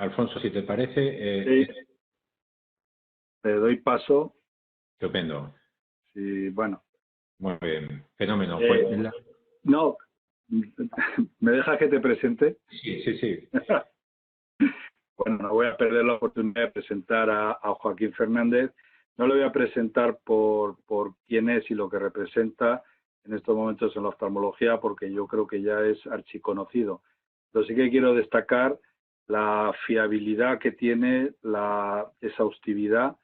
Alfonso, si te parece, Sí, te doy paso. estupendo. Sí, bueno. Muy bien, fenómeno. Pues, No, ¿me dejas que te presente? sí, sí, sí. Bueno, no voy a perder la oportunidad de presentar a Joaquín Fernández. No lo voy a presentar por quién es y lo que representa en estos momentos en la oftalmología, porque yo creo que ya es archiconocido. Pero sí que quiero destacar la fiabilidad que tiene, la exhaustividad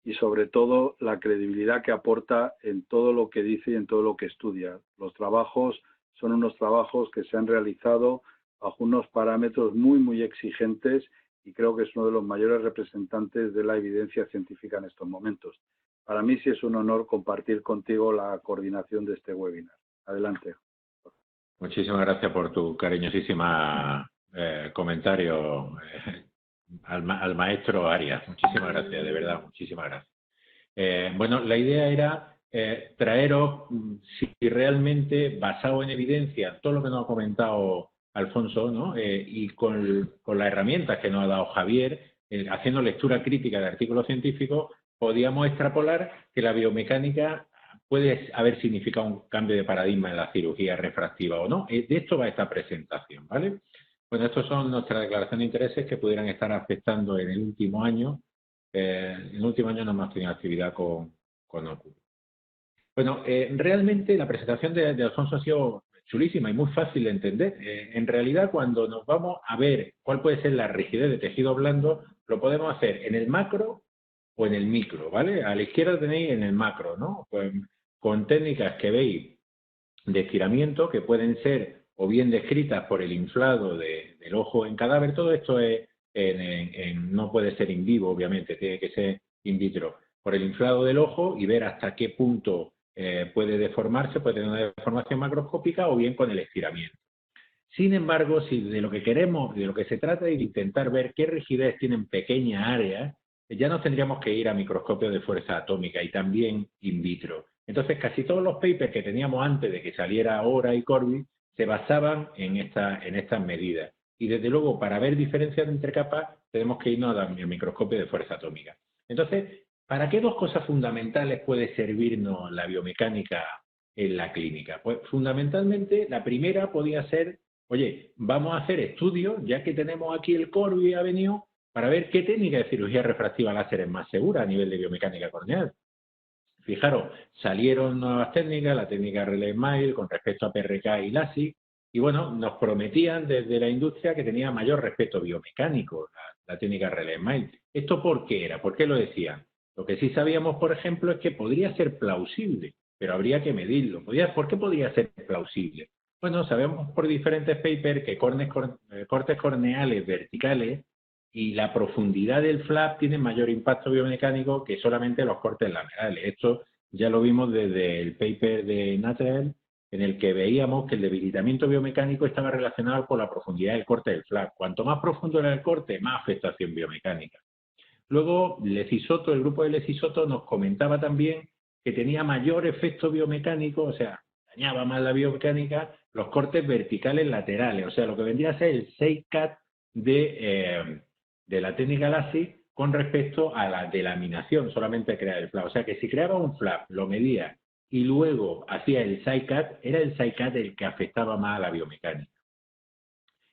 y sobre todo la credibilidad que aporta en todo lo que dice y en todo lo que estudia. Los trabajos son unos trabajos que se han realizado bajo unos parámetros muy, muy exigentes y creo que es uno de los mayores representantes de la evidencia científica en estos momentos. Para mí sí es un honor compartir contigo la coordinación de este webinar. Adelante. Muchísimas gracias por tu cariñosísima comentario al maestro Arias. Muchísimas gracias, de verdad, muchísimas gracias. Bueno, la idea era traeros, si realmente, basado en evidencia, todo lo que nos ha comentado Alfonso, ¿no? Y con las herramientas que nos ha dado Javier, haciendo lectura crítica de artículos científicos, podíamos extrapolar que la biomecánica puede haber significado un cambio de paradigma en la cirugía refractiva o no. De esto va esta presentación, ¿vale? Bueno, estos son nuestras declaraciones de intereses que pudieran estar afectando en el último año. En el último año no hemos tenido actividad con Oculus. Bueno, realmente la presentación de Alfonso ha sido chulísima y muy fácil de entender. En realidad, cuando nos vamos a ver cuál puede ser la rigidez de tejido blando, lo podemos hacer en el macro o en el micro, ¿vale? A la izquierda tenéis en el macro, ¿no? Pues, con técnicas que veis de estiramiento que pueden ser o bien descritas por el inflado del ojo en cadáver. Todo esto es no puede ser in vivo, obviamente, tiene que ser in vitro. Por el inflado del ojo y ver hasta qué punto puede deformarse, puede tener una deformación macroscópica o bien con el estiramiento. Sin embargo, si de lo que queremos, de lo que se trata es de intentar ver qué rigidez tienen pequeñas áreas, ya nos tendríamos que ir a microscopio de fuerza atómica y también in vitro. Entonces, casi todos los papers que teníamos antes de que saliera Ora y Corby se basaban en estas medidas. Y desde luego, para ver diferencias entre capas, tenemos que irnos al microscopio de fuerza atómica. Entonces, ¿para qué dos cosas fundamentales puede servirnos la biomecánica en la clínica? Pues fundamentalmente, la primera podía ser: oye, vamos a hacer estudios, ya que tenemos aquí el Corby ha venido, para ver qué técnica de cirugía refractiva láser es más segura a nivel de biomecánica corneal. Fijaros, salieron nuevas técnicas, la técnica Relay-Smile con respecto a PRK y LASIK, y bueno, nos prometían desde la industria que tenía mayor respeto biomecánico la técnica Relay-Smile. ¿Esto por qué era? ¿Por qué lo decían? Lo que sí sabíamos, por ejemplo, es que podría ser plausible, pero habría que medirlo. ¿Por qué podría ser plausible? Bueno, sabemos por diferentes papers que cortes corneales verticales y la profundidad del flap tiene mayor impacto biomecánico que solamente los cortes laterales. Esto ya lo vimos desde el paper de Nathaniel, en el que veíamos que el debilitamiento biomecánico estaba relacionado con la profundidad del corte del flap. Cuanto más profundo era el corte, más afectación biomecánica. Luego, Lecisoto, el grupo de Lecisoto nos comentaba también que tenía mayor efecto biomecánico, o sea, dañaba más la biomecánica, los cortes verticales laterales, o sea, lo que vendría a ser el 6-cat de la técnica LASIK con respecto a la delaminación, solamente crear el flap. O sea, que si creaba un flap, lo medía y luego hacía el side-cut, era el side-cut el que afectaba más a la biomecánica.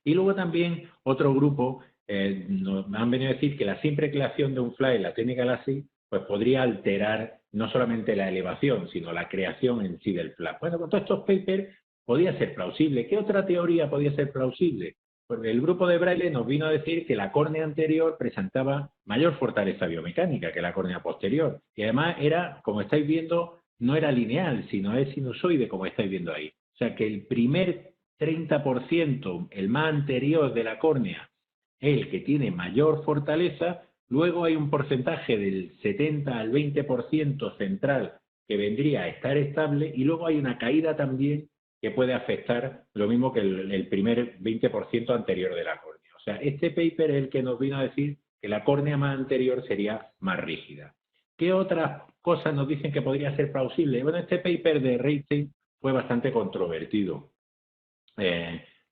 Y luego también otro grupo nos han venido a decir que la simple creación de un flap en la técnica LASIK pues podría alterar no solamente la elevación, sino la creación en sí del flap. Bueno, con todos estos papers podía ser plausible. ¿Qué otra teoría podía ser plausible? Pues el grupo de Braille nos vino a decir que la córnea anterior presentaba mayor fortaleza biomecánica que la córnea posterior. Y además era, como estáis viendo, no era lineal, sino es sinusoide, como estáis viendo ahí. O sea que el primer 30%, el más anterior de la córnea, es el que tiene mayor fortaleza. Luego hay un porcentaje del 70 al 20% central que vendría a estar estable y luego hay una caída también que puede afectar lo mismo que el primer 20% anterior de la córnea. O sea, este paper es el que nos vino a decir que la córnea más anterior sería más rígida. ¿Qué otras cosas nos dicen que podría ser plausible? Bueno, este paper de Reinstein fue bastante controvertido.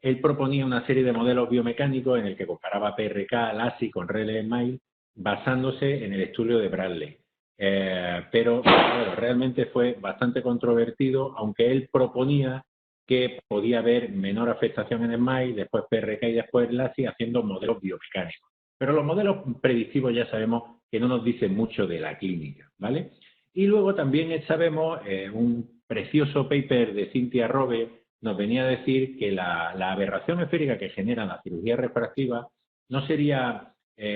él proponía una serie de modelos biomecánicos en el que comparaba PRK, LASI con Rayleigh-Miles, basándose en el estudio de Bradley. Pero bueno, realmente fue bastante controvertido, aunque él proponía que podía haber menor afectación en Smile, después PRK y después LASI, haciendo modelos biomecánicos. Pero los modelos predictivos ya sabemos que no nos dicen mucho de la clínica, ¿vale? Y luego también sabemos, un precioso paper de Cynthia Robe nos venía a decir que la aberración esférica que genera la cirugía refractiva no sería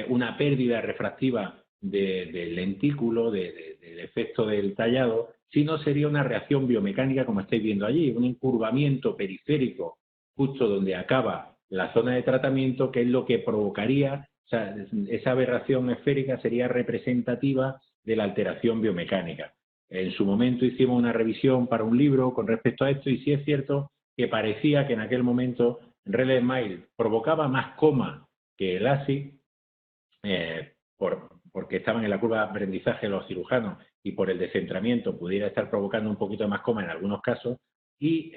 una pérdida refractiva del lentículo, del efecto del tallado, sino sería una reacción biomecánica como estáis viendo allí, un encurvamiento periférico justo donde acaba la zona de tratamiento, que es lo que provocaría, o sea, esa aberración esférica sería representativa de la alteración biomecánica. En su momento hicimos una revisión para un libro con respecto a esto y sí es cierto que parecía que en aquel momento Rayleigh-Miles provocaba más coma que el ASI, porque estaban en la curva de aprendizaje los cirujanos y por el descentramiento pudiera estar provocando un poquito más coma en algunos casos, y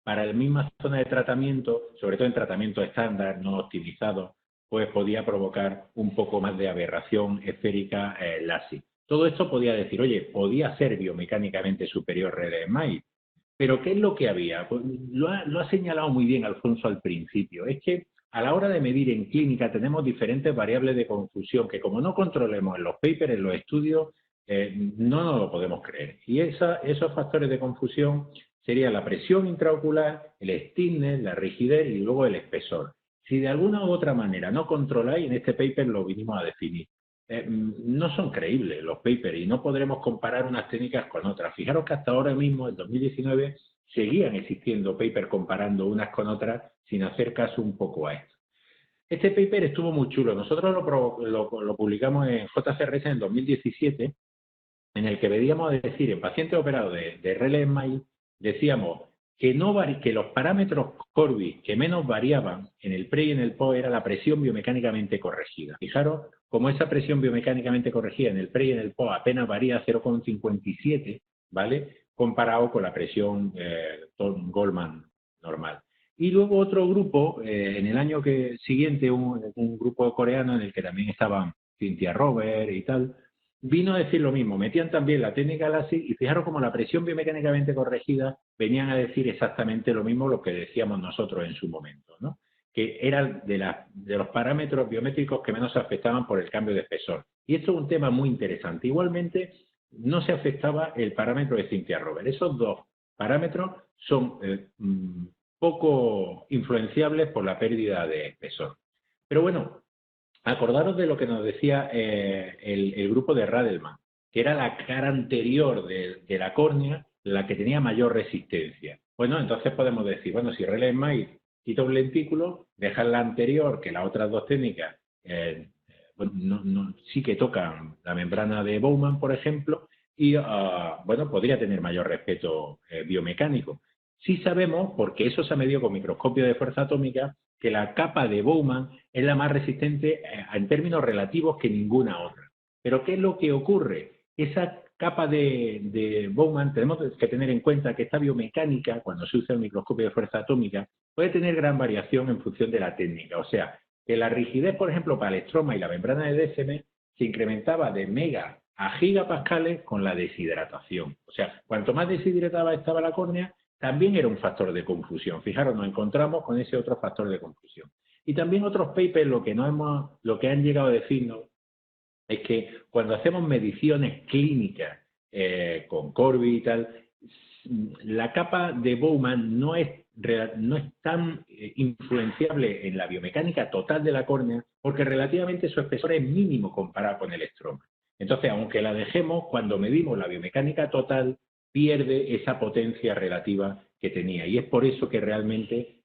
para la misma zona de tratamiento, sobre todo en tratamiento estándar, no optimizado, pues podía provocar un poco más de aberración esférica LASI. Todo esto podía decir, oye, podía ser biomecánicamente superior Rayleigh-Miles. Pero ¿qué es lo que había? Pues lo ha señalado muy bien Alfonso al principio. Es que a la hora de medir en clínica tenemos diferentes variables de confusión que, como no controlemos en los papers, en los estudios, no nos lo podemos creer. Y esos factores de confusión serían la presión intraocular, el stiffness, la rigidez y luego el espesor. Si de alguna u otra manera no controláis, en este paper lo vinimos a definir, no son creíbles los papers y no podremos comparar unas técnicas con otras. Fijaros que hasta ahora mismo, en 2019, seguían existiendo papers comparando unas con otras sin hacer caso un poco a esto. Este paper estuvo muy chulo. Nosotros lo publicamos en JCRS en 2017, en el que veíamos decir, en pacientes operados de Rayleigh-Miles, decíamos que los parámetros Corby que menos variaban en el pre y en el post era la presión biomecánicamente corregida. Fijaros cómo esa presión biomecánicamente corregida en el pre y en el post apenas varía 0,57, ¿vale? Comparado con la presión Goldman normal. Y luego otro grupo, en el año siguiente, un grupo coreano en el que también estaban Cynthia Robe y tal, vino a decir lo mismo. Metían también la técnica LASI y fijaros cómo la presión biomecánicamente corregida venían a decir exactamente lo mismo lo que decíamos nosotros en su momento, ¿no? Que eran de los parámetros biométricos que menos se afectaban por el cambio de espesor. Y esto es un tema muy interesante. Igualmente, no se afectaba el parámetro de Cynthia Robe. Esos dos parámetros son poco influenciables por la pérdida de espesor. Pero bueno, acordaros de lo que nos decía el grupo de Radelman, que era la cara anterior de la córnea la que tenía mayor resistencia. Bueno, entonces podemos decir, bueno, si Rayleigh-Miles quita un lentículo, deja la anterior, que las otras dos técnicas bueno, sí que tocan la membrana de Bowman, por ejemplo, y bueno, podría tener mayor respeto biomecánico. Sí sabemos, porque eso se ha medido con microscopio de fuerza atómica, que la capa de Bowman es la más resistente en términos relativos que ninguna otra. Pero ¿qué es lo que ocurre? Esa capa de Bowman, tenemos que tener en cuenta que esta biomecánica, cuando se usa el microscopio de fuerza atómica, puede tener gran variación en función de la técnica. O sea, que la rigidez, por ejemplo, para el estroma y la membrana de DSM se incrementaba de mega a gigapascales con la deshidratación. O sea, cuanto más deshidratada estaba la córnea, también era un factor de confusión. Fijaros, nos encontramos con ese otro factor de confusión. Y también otros papers lo que han llegado a decirnos es que cuando hacemos mediciones clínicas con Corby y tal, la capa de Bowman no es tan influenciable en la biomecánica total de la córnea porque relativamente su espesor es mínimo comparado con el estroma. Entonces, aunque la dejemos, cuando medimos la biomecánica total, pierde esa potencia relativa que tenía. Y es por eso que realmente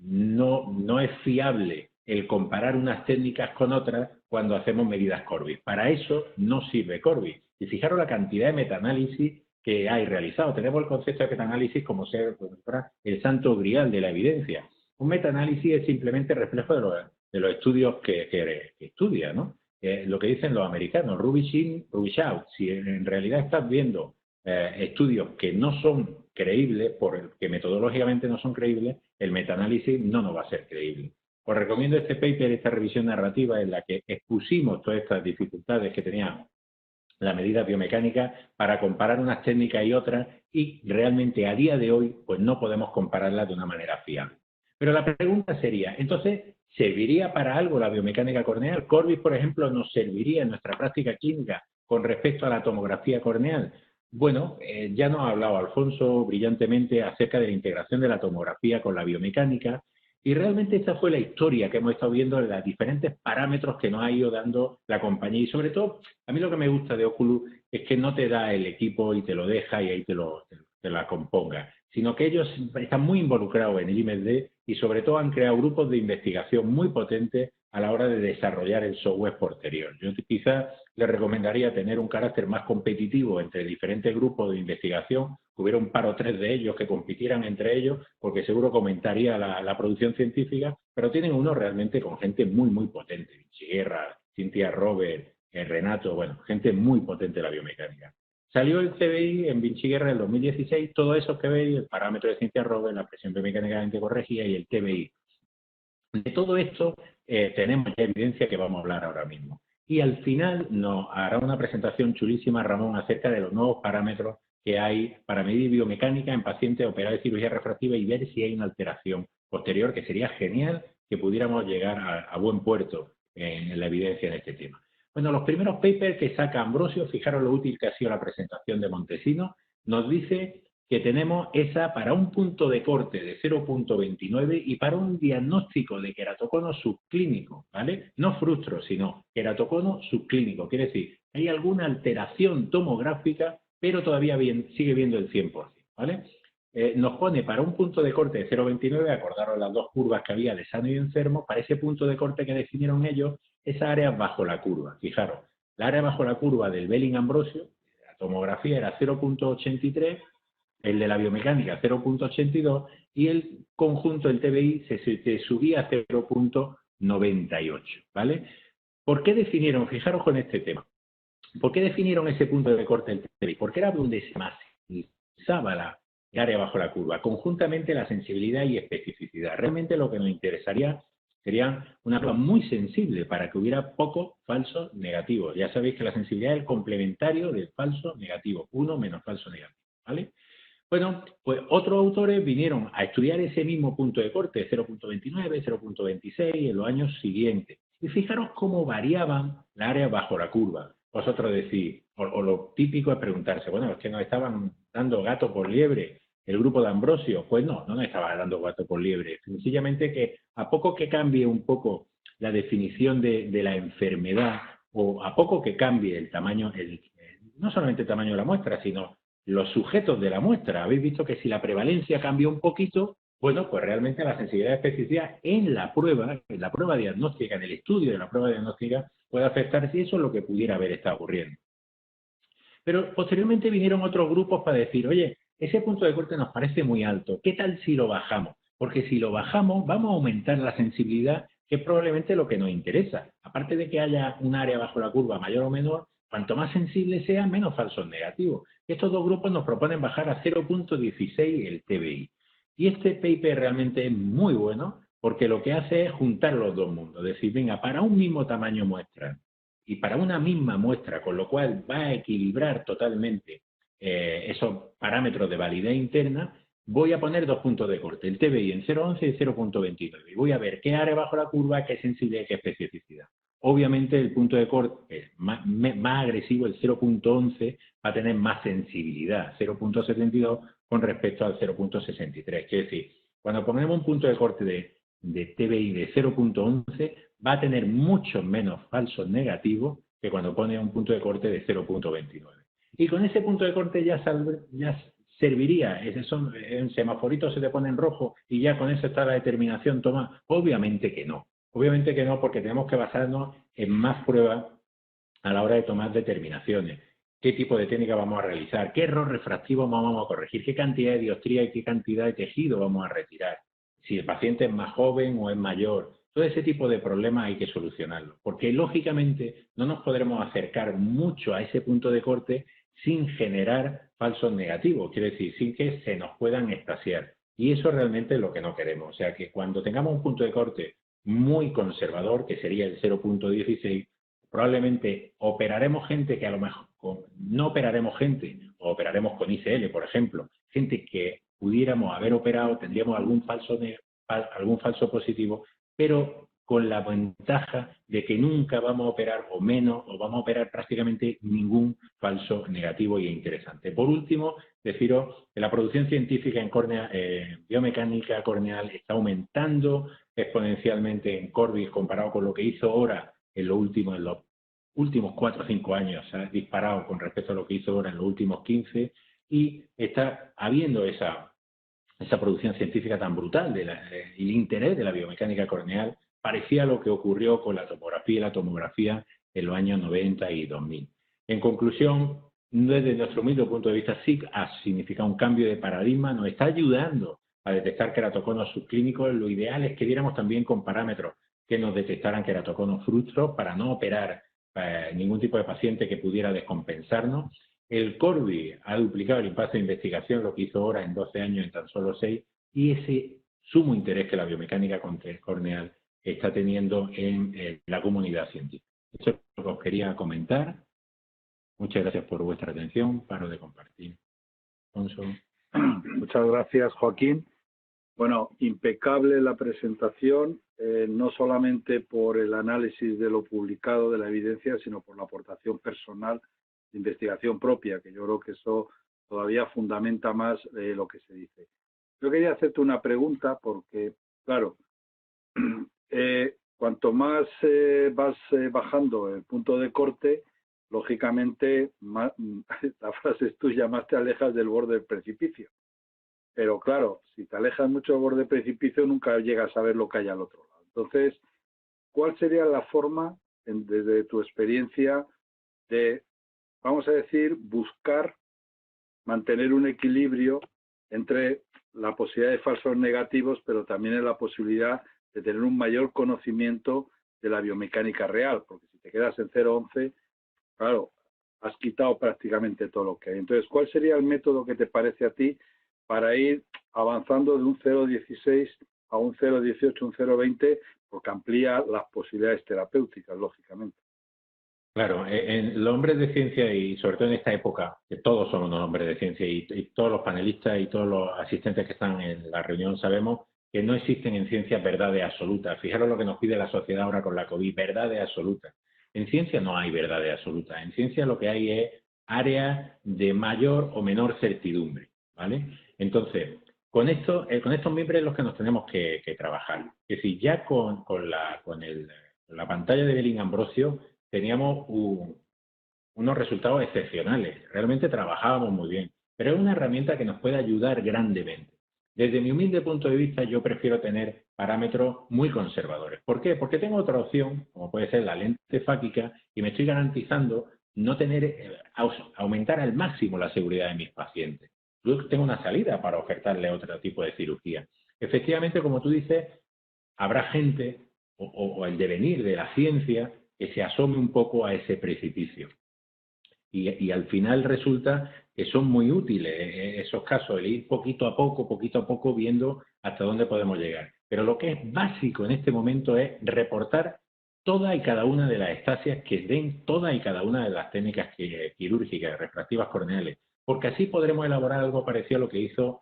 no es fiable el comparar unas técnicas con otras cuando hacemos medidas Corby. Para eso no sirve Corby. Y fijaros la cantidad de metaanálisis que hay realizado. Tenemos el concepto de metaanálisis como ser el santo grial de la evidencia. Un metaanálisis es simplemente reflejo de los estudios que estudia, ¿no? Lo que dicen los americanos, rubbish in, rubbish out. Si en realidad estás viendo estudios que no son creíbles, porque metodológicamente no son creíbles, el metaanálisis no nos va a ser creíble. Os recomiendo este paper, esta revisión narrativa en la que expusimos todas estas dificultades que tenía la medida biomecánica para comparar unas técnicas y otras, y realmente a día de hoy pues no podemos compararlas de una manera fiable. Pero la pregunta sería, entonces, ¿serviría para algo la biomecánica corneal? Corbis, por ejemplo, ¿nos serviría en nuestra práctica clínica con respecto a la tomografía corneal? Bueno, ya nos ha hablado Alfonso brillantemente acerca de la integración de la tomografía con la biomecánica, y realmente esta fue la historia que hemos estado viendo en los diferentes parámetros que nos ha ido dando la compañía. Y sobre todo, a mí lo que me gusta de Oculus es que no te da el equipo y te lo deja y ahí te la componga, sino que ellos están muy involucrados en el I+D y sobre todo han creado grupos de investigación muy potentes a la hora de desarrollar el software posterior. Yo quizás les recomendaría tener un carácter más competitivo entre diferentes grupos de investigación, que hubiera un par o tres de ellos que compitieran entre ellos, porque seguro que aumentaría la producción científica, pero tienen uno realmente con gente muy, muy potente. Vinci Guerra, Cynthia Robert, Renato, bueno, gente muy potente de la biomecánica. Salió el CBI en Vinci Guerra en el 2016, todos esos que veis, el parámetro de Cynthia Robert, la presión biomecánicamente corregida y el TBI. De todo esto tenemos ya evidencia que vamos a hablar ahora mismo. Y al final nos hará una presentación chulísima Ramón acerca de los nuevos parámetros que hay para medir biomecánica en pacientes operados de cirugía refractiva y ver si hay una alteración posterior, que sería genial que pudiéramos llegar a buen puerto en la evidencia en este tema. Bueno, los primeros papers que saca Ambrosio, fijaros lo útil que ha sido la presentación de Montesino, nos dice que tenemos esa para un punto de corte de 0.29 y para un diagnóstico de queratocono subclínico, ¿vale? No frustro, sino queratocono subclínico. Quiere decir, hay alguna alteración tomográfica, pero todavía sigue viendo el 100%, ¿vale? Nos pone para un punto de corte de 0.29, acordaros las dos curvas que había de sano y enfermo, para ese punto de corte que definieron ellos, esa área bajo la curva. Fijaros, la área bajo la curva del Belling-Ambrosio, la tomografía era 0.83, el de la biomecánica 0.82 y el conjunto del TBI se subía a 0.98, ¿vale? ¿Por qué definieron, fijaros con este tema, por qué definieron ese punto de corte del TBI? Porque era donde se maximizaba la área bajo la curva, conjuntamente la sensibilidad y especificidad. Realmente lo que nos interesaría sería una prueba muy sensible para que hubiera pocos falsos negativos. Ya sabéis que la sensibilidad es el complementario del falso negativo, 1 menos falso negativo, ¿vale? Bueno, pues otros autores vinieron a estudiar ese mismo punto de corte, 0.29, 0.26, en los años siguientes. Y fijaros cómo variaban las áreas bajo la curva. Vosotros decís, o lo típico es preguntarse, bueno, es que nos estaban dando gato por liebre el grupo de Ambrosio. Pues no nos estaba dando gato por liebre. Sencillamente que a poco que cambie un poco la definición de la enfermedad, o a poco que cambie el tamaño, no solamente el tamaño de la muestra, sino los sujetos de la muestra. Habéis visto que si la prevalencia cambia un poquito, bueno, pues realmente la sensibilidad y especificidad en la prueba diagnóstica, en el estudio de la prueba diagnóstica, puede afectar si eso es lo que pudiera haber estado ocurriendo. Pero posteriormente vinieron otros grupos para decir, oye, ese punto de corte nos parece muy alto, ¿qué tal si lo bajamos? Porque si lo bajamos, vamos a aumentar la sensibilidad, que es probablemente lo que nos interesa. Aparte de que haya un área bajo la curva mayor o menor, cuanto más sensible sea, menos falsos negativos. Estos dos grupos nos proponen bajar a 0.16 el TBI. Y este paper realmente es muy bueno porque lo que hace es juntar los dos mundos. Decir, venga, para un mismo tamaño muestra y para una misma muestra, con lo cual va a equilibrar totalmente esos parámetros de validez interna, voy a poner dos puntos de corte, el TBI en 0.11 y 0.29. Y voy a ver qué área bajo la curva, qué sensibilidad y qué especificidad. Obviamente el punto de corte más agresivo, el 0.11, va a tener más sensibilidad, 0.72 con respecto al 0.63. Quiere decir, cuando ponemos un punto de corte de TBI de 0.11, va a tener mucho menos falsos negativos que cuando pone un punto de corte de 0.29. Y con ese punto de corte ya serviría, en semaforitos se te pone en rojo y ya con eso está la determinación toma. Obviamente que no. Obviamente que no, porque tenemos que basarnos en más pruebas a la hora de tomar determinaciones. ¿Qué tipo de técnica vamos a realizar? ¿Qué error refractivo vamos a corregir? ¿Qué cantidad de dioptría y qué cantidad de tejido vamos a retirar? Si el paciente es más joven o es mayor. Todo ese tipo de problemas hay que solucionarlo. Porque lógicamente no nos podremos acercar mucho a ese punto de corte sin generar falsos negativos, quiere decir, sin que se nos puedan extasiar. Y eso realmente es lo que no queremos. O sea, que cuando tengamos un punto de corte muy conservador, que sería el 0.16, probablemente operaremos gente que a lo mejor no operaremos gente, o operaremos con ICL, por ejemplo, gente que pudiéramos haber operado, tendríamos algún falso positivo, pero con la ventaja de que nunca vamos a operar o menos, o vamos a operar prácticamente ningún falso negativo y interesante. Por último, deciros que la producción científica en córnea, biomecánica corneal está aumentando exponencialmente en Corbis comparado con lo que hizo ahora en los últimos 4 o 5 años. Se ha disparado con respecto a lo que hizo ahora en los últimos 15 y está habiendo esa producción científica tan brutal y el interés de la biomecánica corneal parecía lo que ocurrió con la topografía y la tomografía en los años 90 y 2000. En conclusión, desde nuestro humilde punto de vista, sí ha significado un cambio de paradigma, nos está ayudando a detectar queratoconos subclínicos. Lo ideal es que diéramos también con parámetros que nos detectaran queratoconos frustros para no operar ningún tipo de paciente que pudiera descompensarnos. El Corbi ha duplicado el impacto de investigación, lo que hizo ahora en 12 años en tan solo 6, y ese sumo interés que la biomecánica corneal está teniendo en la comunidad científica. Eso es lo que os quería comentar. Muchas gracias por vuestra atención. Paro de compartir. Alfonso. Muchas gracias, Joaquín. Bueno, impecable la presentación, no solamente por el análisis de lo publicado, de la evidencia, sino por la aportación personal de investigación propia, que yo creo que eso todavía fundamenta más lo que se dice. Yo quería hacerte una pregunta porque, claro, cuanto más vas bajando el punto de corte, lógicamente, más, la frase es tuya, más te alejas del borde del precipicio. Pero claro, si te alejas mucho del borde del precipicio, nunca llegas a ver lo que hay al otro lado. Entonces, ¿cuál sería la forma, desde tu experiencia, de, vamos a decir, buscar mantener un equilibrio entre la posibilidad de falsos negativos, pero también en la posibilidad de tener un mayor conocimiento de la biomecánica real? Porque si te quedas en 0.11, claro, has quitado prácticamente todo lo que hay. Entonces, ¿cuál sería el método que te parece a ti para ir avanzando de un 0.16 a un 0.18, un 0.20, porque amplía las posibilidades terapéuticas, lógicamente? Claro, en los hombres de ciencia y sobre todo en esta época, que todos somos unos hombres de ciencia y todos los panelistas y todos los asistentes que están en la reunión sabemos que no existen en ciencia verdades absolutas. Fijaros lo que nos pide la sociedad ahora con la COVID, verdades absolutas. En ciencia no hay verdades absolutas. En ciencia lo que hay es áreas de mayor o menor certidumbre, ¿vale? Entonces, con estos miembros es los que nos tenemos que trabajar. Es decir, ya con la pantalla de Belling-Ambrosio teníamos unos resultados excepcionales. Realmente trabajábamos muy bien. Pero es una herramienta que nos puede ayudar grandemente. Desde mi humilde punto de vista, yo prefiero tener parámetros muy conservadores. ¿Por qué? Porque tengo otra opción, como puede ser la lente fáquica, y me estoy garantizando no tener, aumentar al máximo la seguridad de mis pacientes. Yo tengo una salida para ofertarle otro tipo de cirugía. Efectivamente, como tú dices, habrá gente o el devenir de la ciencia que se asome un poco a ese precipicio. Y al final resulta que son muy útiles esos casos, el ir poquito a poco, viendo hasta dónde podemos llegar. Pero lo que es básico en este momento es reportar toda y cada una de las estasias que den toda y cada una de las técnicas quirúrgicas, refractivas corneales, porque así podremos elaborar algo parecido a lo que hizo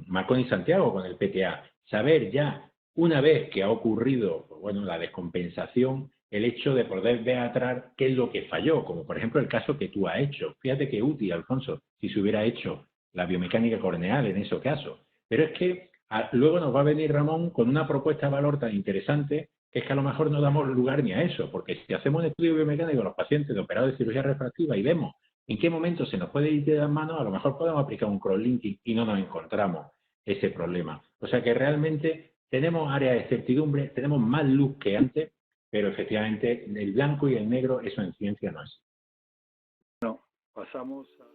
Marconi Santiago con el PTA. Saber ya, una vez que ha ocurrido, pues bueno, la descompensación, el hecho de poder ver atrás qué es lo que falló, como por ejemplo el caso que tú has hecho. Fíjate qué útil, Alfonso, si se hubiera hecho la biomecánica corneal en ese caso. Pero es que luego nos va a venir Ramón con una propuesta de valor tan interesante que es que a lo mejor no damos lugar ni a eso, porque si hacemos un estudio biomecánico con los pacientes de operados de cirugía refractiva y vemos en qué momento se nos puede ir de las manos, a lo mejor podemos aplicar un cross-linking y no nos encontramos ese problema. O sea que realmente tenemos áreas de certidumbre, tenemos más luz que antes, pero efectivamente el blanco y el negro, eso en ciencia no es. Bueno, pasamos a...